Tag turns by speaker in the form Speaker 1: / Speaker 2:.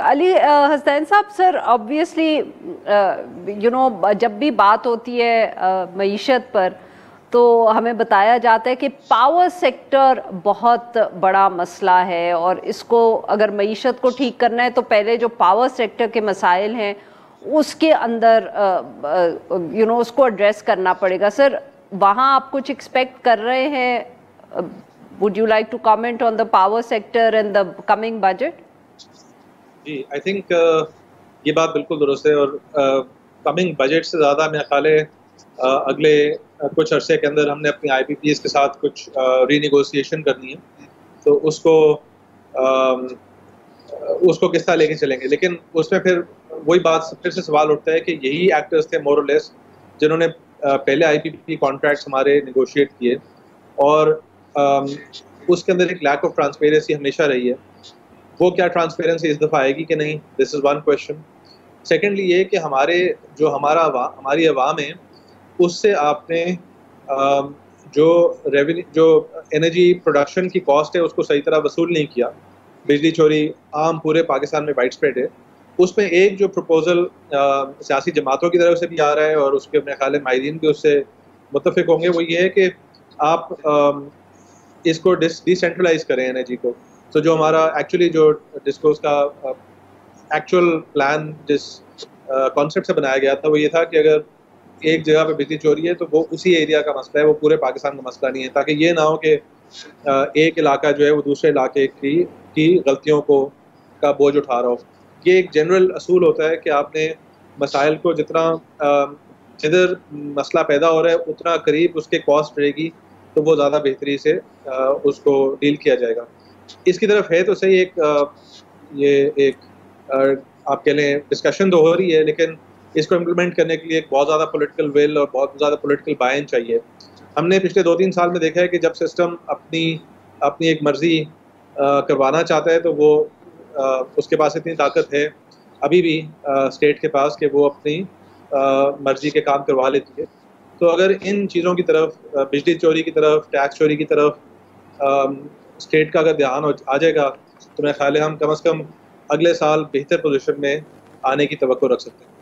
Speaker 1: علی حسین صاحب سر آبویسلی جب بھی بات ہوتی ہے معیشت پر تو ہمیں بتایا جاتا ہے کہ پاور سیکٹر بہت بڑا مسئلہ ہے اور اس کو اگر معیشت کو ٹھیک کرنا ہے تو پہلے جو پاور سیکٹر کے مسائل ہیں اس کے اندر اس کو ایڈریس کرنا پڑے گا. سر وہاں آپ کچھ ایکسپیکٹ کر رہے ہیں؟ would you like to comment on the power sector and the coming budget?
Speaker 2: جی آئی تھنک یہ بات بالکل درست ہے اور کمنگ بجٹ سے زیادہ میرا خیال ہے اگلے کچھ عرصے کے اندر ہم نے اپنی آئی پی پی ایس کے ساتھ کچھ ری نیگوسیشن کرنی ہے تو اس کو کس طرح لے کے چلیں گے. لیکن اس میں پھر وہی بات پھر سے سوال اٹھتا ہے کہ یہی ایکٹرز تھے مور اور لیس جنہوں نے پہلے آئی پی پی کانٹریکٹس ہمارے نیگوشیٹ کیے اور اس کے اندر ایک لیک آف ٹرانسپیرنسی ہمیشہ رہی ہے. وہ کیا ٹرانسپیرنسی اس دفعہ آئے گی کہ نہیں؟ دس از ون کویشچن. سیکنڈلی یہ کہ ہماری عوام ہے اس سے آپ نے جو انرجی پروڈکشن کی کاسٹ ہے اس کو صحیح طرح وصول نہیں کیا. بجلی چوری عام پورے پاکستان میں وائڈ اسپریڈ ہے. اس میں ایک جو پروپوزل سیاسی جماعتوں کی طرف سے بھی آ رہا ہے اور اس کے اپنے خیال ماہرین بھی اس سے متفق ہوں گے وہ یہ ہے کہ آپ اس کو ڈی سینٹرلائز کریں انرجی کو. تو جو ہمارا ایکچولی جو ڈسکورس کا ایکچوئل پلان جس کانسیپٹ سے بنایا گیا تھا وہ یہ تھا کہ اگر ایک جگہ پہ بجلی چوری ہے تو وہ اسی ایریا کا مسئلہ ہے, وہ پورے پاکستان کا مسئلہ نہیں ہے, تاکہ یہ نہ ہو کہ ایک علاقہ جو ہے وہ دوسرے علاقے کی غلطیوں کا بوجھ اٹھا رہا ہو. یہ ایک جنرل اصول ہوتا ہے کہ آپ نے مسائل کو جدھر مسئلہ پیدا ہو رہا ہے اتنا قریب اس کے کاسٹ رہے گی تو وہ زیادہ بہتری سے اس کو ڈیل کیا جائے گا. اس کی طرف ہے تو صحیح ایک آپ کہہ لیں ڈسکشن تو ہو رہی ہے لیکن اس کو امپلیمنٹ کرنے کے لیے ایک بہت زیادہ پولیٹیکل ول اور بہت زیادہ پولیٹیکل بائن چاہیے. ہم نے پچھلے 2-3 سال میں دیکھا ہے کہ جب سسٹم اپنی ایک مرضی کروانا چاہتا ہے تو وہ اس کے پاس اتنی طاقت ہے ابھی بھی اسٹیٹ کے پاس کہ وہ اپنی مرضی کے کام کروا لیتی ہے. تو اگر ان چیزوں کی طرف بجلی چوری کی طرف ٹیکس چوری کی طرف اسٹیٹ کا اگر دھیان آ جائے گا تو میرا خیال ہے ہم کم از کم اگلے سال بہتر پوزیشن میں آنے کی توقع رکھ سکتے ہیں.